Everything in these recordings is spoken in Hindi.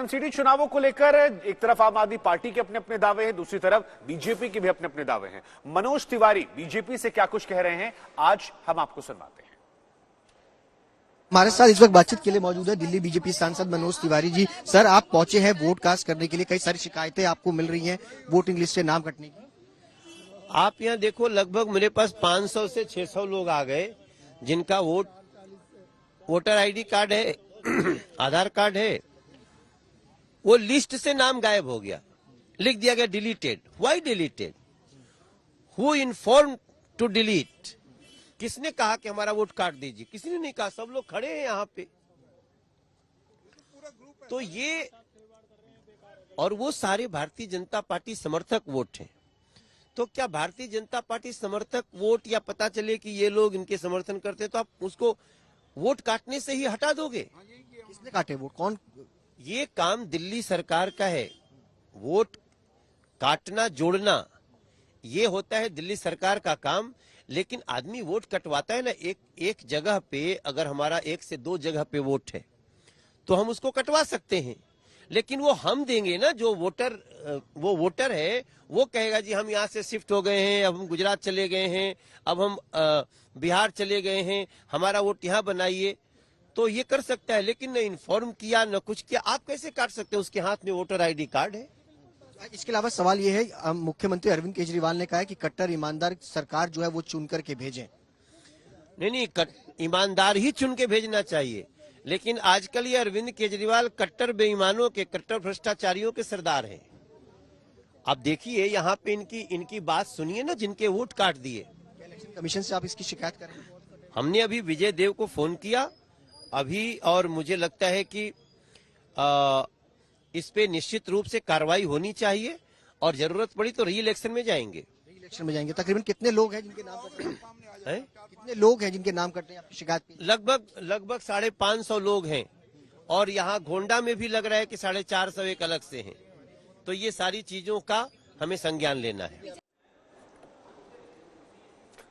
एमसीडी चुनावों को लेकर एक तरफ आम आदमी पार्टी के अपने अपने दावे हैं, दूसरी तरफ बीजेपी के भी अपने अपने दावे हैं। मनोज तिवारी बीजेपी से क्या कुछ कह रहे हैं, आज हम आपको सुनवाते हैं। हमारे साथ इस वक्त बातचीत के लिए मौजूद है दिल्ली बीजेपी सांसद मनोज तिवारी जी। सर, आप पहुंचे हैं वोट कास्ट करने के लिए, कई सारी शिकायतें आपको मिल रही हैं वोटिंग लिस्ट से नाम कटने की। आप यहाँ देखो, लगभग मेरे पास 500 से 600 लोग आ गए जिनका वोटर आईडी कार्ड है, आधार कार्ड है, वो लिस्ट से नाम गायब हो गया, लिख दिया गया deleted. Why deleted? Who inform to delete? किसने कहा कि हमारा वोट काट दीजिए? किसी ने नहीं कहा, सब लोग खड़े हैं यहाँ पे। तो ये, और वो सारे भारतीय जनता पार्टी समर्थक वोट हैं। तो क्या भारतीय जनता पार्टी समर्थक वोट या पता चले कि ये लोग इनके समर्थन करते हैं तो आप उसको वोट काटने से ही हटा दोगे? किसने काटे वोट? कौन? ये काम दिल्ली सरकार का है। वोट काटना, जोड़ना, ये होता है दिल्ली सरकार का काम। लेकिन आदमी वोट कटवाता है ना, एक जगह पे, अगर हमारा 1 से 2 जगह पे वोट है तो हम उसको कटवा सकते हैं। लेकिन वो हम देंगे ना, जो वोटर है वो कहेगा जी हम यहाँ से शिफ्ट हो गए हैं, अब हम गुजरात चले गए हैं, अब हम बिहार चले गए हैं, हमारा वोट यहाँ बनाइए, तो ये कर सकता है। लेकिन न इन्फॉर्म किया न कुछ किया, आप कैसे काट सकते हैं? उसके हाथ में वोटर आईडी कार्ड है। इसके अलावा सवाल ये है, मुख्यमंत्री अरविंद केजरीवाल ने कहा है कि कट्टर ईमानदार सरकार जो है वो चुन करके भेजें। नहीं, ईमानदार ही चुन के भेजना चाहिए। लेकिन आजकल ये अरविंद केजरीवाल कट्टर बेईमानों के, कट्टर भ्रष्टाचारियों के सरदार हैं। आप देखिए यहाँ पे इनकी बात सुनिए ना, जिनके वोट काट दिए। इलेक्शन कमीशन से आप इसकी शिकायत करेंगे? हमने अभी विजय देव को फोन किया अभी, और मुझे लगता है कि इस पे निश्चित रूप से कार्रवाई होनी चाहिए और जरूरत पड़ी तो री इलेक्शन में जाएंगे। इलेक्शन में जाएंगे। तकरीबन कितने लोग हैं जिनके नाम कटे हैं? कितने लोग हैं जिनके नाम कटे हैं आपकी शिकायत पे? लगभग 550 लोग हैं, और यहाँ गोंडा में भी लग रहा है कि 450 एक अलग से हैं। तो ये सारी चीजों का हमें संज्ञान लेना है।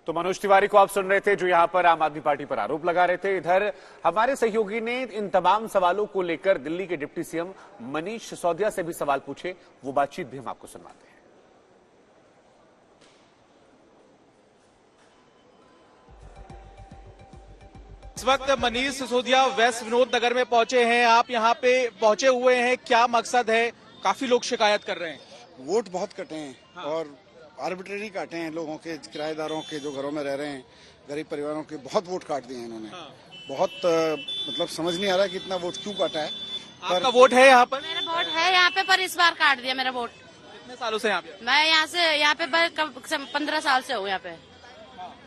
तो मनोज तिवारी को आप सुन रहे थे, जो यहां पर आम आदमी पार्टी पर आरोप लगा रहे थे। इधर हमारे सहयोगी ने इन तमाम सवालों को लेकर दिल्ली के डिप्टी सीएम मनीष सिसोदिया से भी सवाल पूछे, वो बातचीत भी हम आपको सुनवाते हैं। इस वक्त मनीष सिसोदिया वेस्ट विनोद नगर में पहुंचे हैं। आप यहां पे पहुंचे हुए हैं, क्या मकसद है? काफी लोग शिकायत कर रहे हैं। वोट बहुत कटे हैं। हाँ। और आर्बिट्रेरी काटे हैं लोगों के, किराएदारों के जो घरों में रह रहे हैं, गरीब परिवारों के बहुत वोट काट दिए हैं इन्होंने। हाँ। बहुत मतलब समझ नहीं आ रहा है कि इतना वोट क्यों काटा है। आपका वोट है यहाँ पर? मेरा वोट है यहाँ पे, पर इस बार काट दिया मेरा वोट। कितने सालों से यहाँ पे? मैं यहाँ पे 15 साल से हूँ यहाँ पे,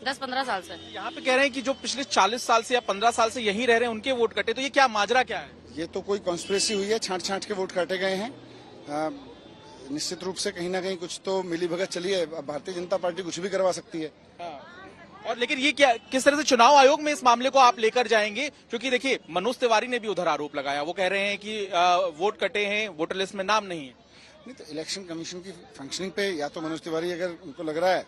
10-15 साल से। यहाँ पे कह रहे हैं कि जो पिछले 40 साल से या 15 साल से यहीं रह रहे हैं उनके वोट कटे, तो ये क्या माजरा क्या है? ये तो कोई कॉन्स्पिरेसी हुई है, छांट के वोट काटे गए हैं। निश्चित रूप से कहीं ना कहीं कुछ तो मिली भगत चली है। भारतीय जनता पार्टी कुछ भी करवा सकती है। और लेकिन ये क्या, किस तरह से चुनाव आयोग में इस मामले को आप लेकर जाएंगे? क्योंकि देखिए, मनोज तिवारी ने भी उधर आरोप लगाया, वो कह रहे हैं कि वोट कटे हैं, वोटर लिस्ट में नाम नहीं है। नहीं, तो इलेक्शन कमीशन की फंक्शनिंग पे या तो मनोज तिवारी, अगर उनको लग रहा है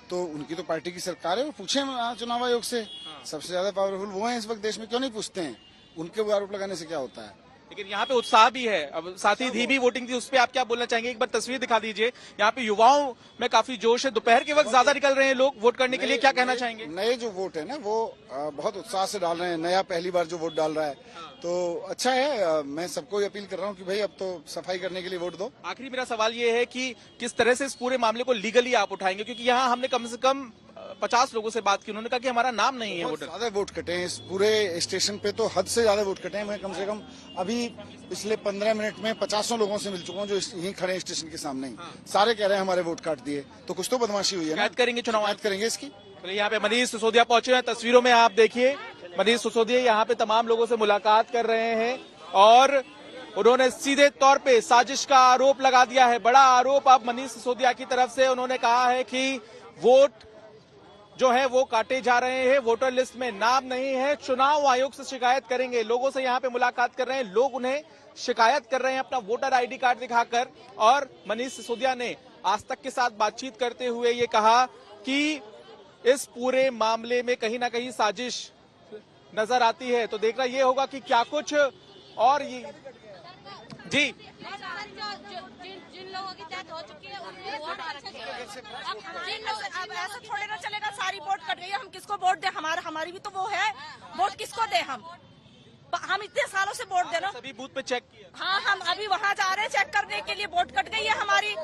तो उनकी तो पार्टी की सरकार है, वो पूछे चुनाव आयोग से। सबसे ज्यादा पावरफुल वो है इस वक्त देश में, क्यों नहीं पूछते हैं? उनके वो आरोप लगाने से क्या होता है? लेकिन यहाँ पे उत्साह भी है। अब साथ ही धीमी वोटिंग थी, उस पर आप क्या बोलना चाहेंगे? एक बार तस्वीर दिखा दीजिए। यहाँ पे युवाओं में काफी जोश है, दोपहर के वक्त ज्यादा निकल रहे हैं लोग वोट करने के लिए, क्या कहना चाहेंगे? नए जो वोट है ना, वो बहुत उत्साह से डाल रहे हैं। नया पहली बार जो वोट डाल रहा है, तो अच्छा है। मैं सबको अपील कर रहा हूँ कि भाई अब तो सफाई करने के लिए वोट दो। आखिरी मेरा सवाल ये है कि किस तरह से इस पूरे मामले को लीगली आप उठाएंगे? क्योंकि यहाँ हमने कम से कम 50 लोगों से बात की, उन्होंने कहा कि हमारा नाम नहीं है। वोटर ज्यादा वोट कटे हैं इस पूरे स्टेशन पे, तो हद से ज्यादा वोट कटे हैं। मैं कम से कम अभी पिछले 15 मिनट में 50 लोगों से मिल चुका हूँ जो यहीं खड़े हैं स्टेशन के सामने ही। हाँ। सारे कह रहे हैं हमारे वोट काट दिए, तो कुछ तो बदमाशी हुई है ना। करेंगे, चुनाव करेंगे इसकी। तो यहाँ पे मनीष सिसोदिया पहुंचे हैं, तस्वीरों में आप देखिए मनीष सिसोदिया यहाँ पे तमाम लोगों से मुलाकात कर रहे हैं, और उन्होंने सीधे तौर पे साजिश का आरोप लगा दिया है। बड़ा आरोप अब मनीष सिसोदिया की तरफ से। उन्होंने कहा है कि वोट जो है वो काटे जा रहे हैं, वोटर लिस्ट में नाम नहीं है, चुनाव आयोग से शिकायत करेंगे। लोगों से यहाँ पे मुलाकात कर रहे हैं, लोग उन्हें शिकायत कर रहे हैं अपना वोटर आईडी कार्ड दिखाकर। और मनीष सिसोदिया ने आज तक के साथ बातचीत करते हुए ये कहा कि इस पूरे मामले में कहीं ना कहीं साजिश नजर आती है। तो देखना ये होगा कि क्या कुछ और ये जी जिन लोगों की डेथ हो चुकी है उनको वोट आ रखे हैं। जिन लोग अब ऐसा थोड़े ना चलेगा, सारी वोट कट गई है, हम किसको वोट दे? हमारी भी तो वो है, वोट किसको दे? हम इतने सालों से वोट दे रहे हैं। सभी बूथ पे चेक किया। हाँ, हम अभी वहाँ जा रहे हैं चेक करने के लिए, वोट कट गई है हमारी।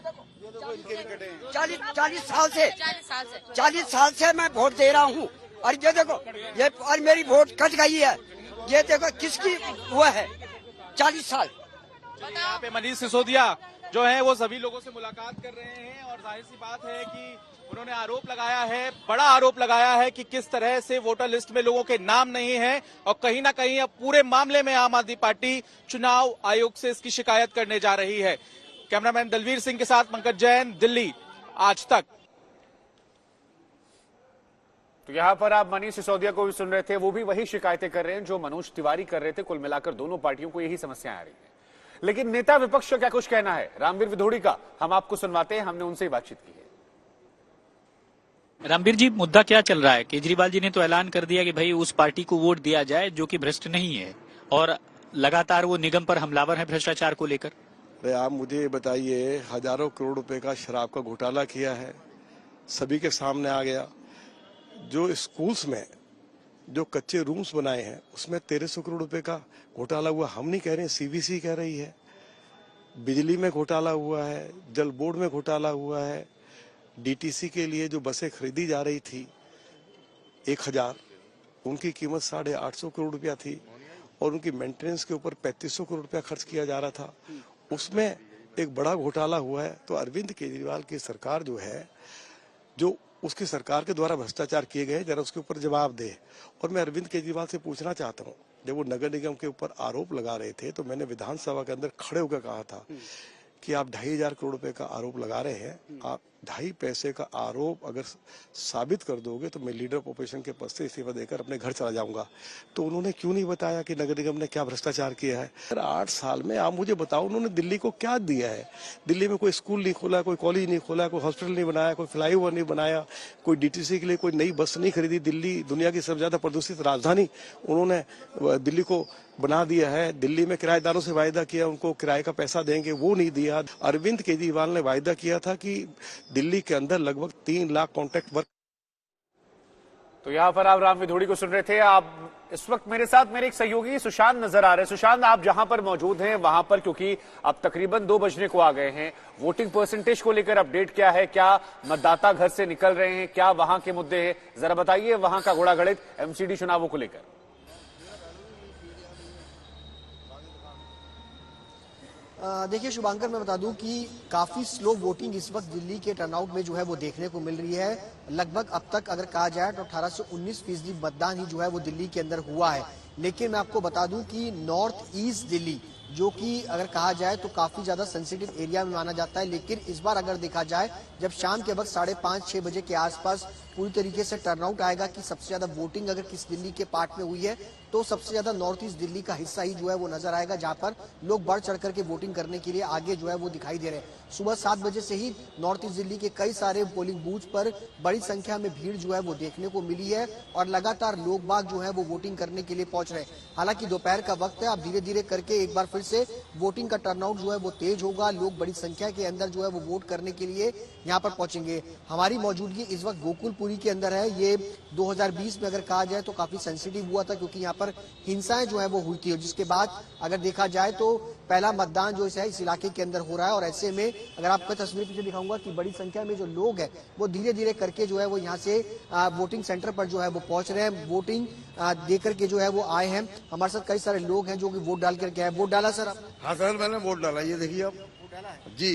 40 साल से मैं वोट दे रहा हूँ, और ये देखो, ये और मेरी वोट कट गई है। ये देखो किसकी हुआ है 40 साल। यहाँ पे मनीष सिसोदिया जो है वो सभी लोगों से मुलाकात कर रहे हैं, और जाहिर सी बात है कि उन्होंने आरोप लगाया है, बड़ा आरोप लगाया है कि किस तरह से वोटर लिस्ट में लोगों के नाम नहीं है, और कहीं ना कहीं अब पूरे मामले में आम आदमी पार्टी चुनाव आयोग से इसकी शिकायत करने जा रही है। कैमरामैन दलवीर सिंह के साथ पंकज जैन, दिल्ली, आज तक। तो यहां पर आप मनीष सिसोदिया को भी सुन रहे थे, वो भी वही शिकायतें कर रहे हैं जो मनोज तिवारी कर रहे थे। कुल मिलाकर दोनों पार्टियों को यही समस्याएं आ रही है। लेकिन नेता विपक्ष का क्या कुछ कहना है, रामवीर विधोड़ी का, हम आपको सुनवाते हैं। हमने उनसे ही बातचीत की है। रामवीर जी, मुद्दा क्या चल रहा है? केजरीवाल जी ने तो ऐलान कर दिया कि भाई उस पार्टी को वोट दिया जाए जो कि भ्रष्ट नहीं है, और लगातार वो निगम पर हमलावर है भ्रष्टाचार को लेकर। आप मुझे बताइए, हजारों करोड़ रुपए का शराब का घोटाला किया है, सभी के सामने आ गया। जो स्कूल्स में जो कच्चे रूम्स बनाए हैं उसमें 1300 करोड़ रुपए का घोटाला हुआ। हम नहीं कह रहे हैं, सीबीसी कह रही है। बिजली में घोटाला हुआ है, जल बोर्ड में घोटाला हुआ है। डीटीसी के लिए जो बसें खरीदी जा रही थी 1000, उनकी कीमत 850 करोड़ रुपया थी, और उनकी मेंटेनेंस के ऊपर 3500 करोड़ रुपया खर्च किया जा रहा था। उसमें एक बड़ा घोटाला हुआ है। तो अरविंद केजरीवाल की सरकार जो है, जो उसकी सरकार के द्वारा भ्रष्टाचार किए गए, जरा उसके ऊपर जवाब दे। और मैं अरविंद केजरीवाल से पूछना चाहता हूँ, जब वो नगर निगम के ऊपर आरोप लगा रहे थे तो मैंने विधानसभा के अंदर खड़े होकर कहा था कि आप 2500 करोड़ रुपए का आरोप लगा रहे हैं, आप 2.5 पैसे का आरोप अगर साबित कर दोगे तो मैं लीडर ऑफ ऑपोजिशन के पद से इस्तीफा देकर अपने घर चला जाऊंगा। तो उन्होंने क्यों नहीं बताया कि नगर निगम ने क्या भ्रष्टाचार किया है? 8 साल में आप मुझे बताओ, उन्होंने दिल्ली को क्या दिया है? दिल्ली में कोई स्कूल नहीं खोला, कोई कॉलेज नहीं खोला, कोई हॉस्पिटल नहीं बनाया, कोई फ्लाईओवर नहीं बनाया, कोई डीटीसी के लिए कोई नई बस नहीं खरीदी। दिल्ली दुनिया की सबसे ज्यादा प्रदूषित राजधानी उन्होंने दिल्ली को बना दिया है। दिल्ली में किराएदारों से वायदा किया, उनको किराए का पैसा देंगे, वो नहीं दिया। अरविंद केजरीवाल ने वायदा किया था कि दिल्ली के अंदर लगभग 3 लाख कॉन्ट्रैक्ट वर्क। तो यहां पर आप राम विधोड़ी को सुन रहे थे। आप इस वक्त मेरे साथ मेरे एक सहयोगी सुशांत नजर आ रहे हैं। सुशांत, आप जहां पर मौजूद हैं वहां पर, क्योंकि अब तकरीबन 2 बजने को आ गए हैं, वोटिंग परसेंटेज को लेकर अपडेट क्या है? क्या मतदाता घर से निकल रहे हैं? क्या वहां के मुद्दे हैं? जरा बताइए वहां का घोड़ागढ़ित एमसीडी चुनावों को लेकर। देखिए शुभांकर, मैं बता दूं कि काफी स्लो वोटिंग इस वक्त दिल्ली के टर्नआउट में जो है वो देखने को मिल रही है। लगभग अब तक अगर कहा जाए तो 18 से 19% मतदान ही जो है वो दिल्ली के अंदर हुआ है। लेकिन मैं आपको बता दूं कि नॉर्थ ईस्ट दिल्ली, जो कि अगर कहा जाए तो काफी ज्यादा सेंसिटिव एरिया में माना जाता है, लेकिन इस बार अगर देखा जाए जब शाम के वक्त 5:30-6 बजे के आसपास पूरी तरीके से टर्नआउट आएगा कि सबसे ज्यादा वोटिंग अगर किस दिल्ली के पार्ट में हुई है तो सबसे ज्यादा नॉर्थ ईस्ट दिल्ली का हिस्सा ही जो है वो नजर आएगा, जहां पर लोग बढ़ चढ़ करके वोटिंग करने के लिए आगे जो है वो दिखाई दे रहे हैं। सुबह 7 बजे से ही नॉर्थ ईस्ट दिल्ली के कई सारे पोलिंग बूथ पर बड़ी संख्या में भीड़ जो है वो देखने को मिली है, और लगातार लोग बाग जो है वो वोटिंग करने के लिए पहुंच रहे हैं। हालांकि दोपहर का वक्त है, अब धीरे धीरे करके एक बार फिर से वोटिंग का टर्नआउट जो है वो तेज होगा। लोग बड़ी संख्या के अंदर जो है वो वोट करने के लिए यहाँ पर पहुंचेंगे। हमारी मौजूदगी इस वक्त गोकुलपुरी के अंदर है। ये 2020 में अगर कहा जाए तो काफी सेंसिटिव हुआ था, क्योंकि यहाँ पर हिंसाएं जो है वो हुई थी, और जिसके बाद अगर देखा जाए तो पहला मतदान जो है इस इलाके के अंदर हो रहा है। और ऐसे में अगर आपको तस्वीर पीछे दिखाऊंगा कि बड़ी संख्या में जो लोग हैं वो धीरे धीरे करके जो है वो यहाँ से वोटिंग सेंटर पर जो है वो पहुंच रहे हैं, वोटिंग दे करके जो है वो आए हैं। हमारे साथ कई सारे लोग हैं जो कि वोट डाल करके आए। वोट डाला सर आप? हाँ सर, मैंने वोट डाला। ये देखिए आप जी।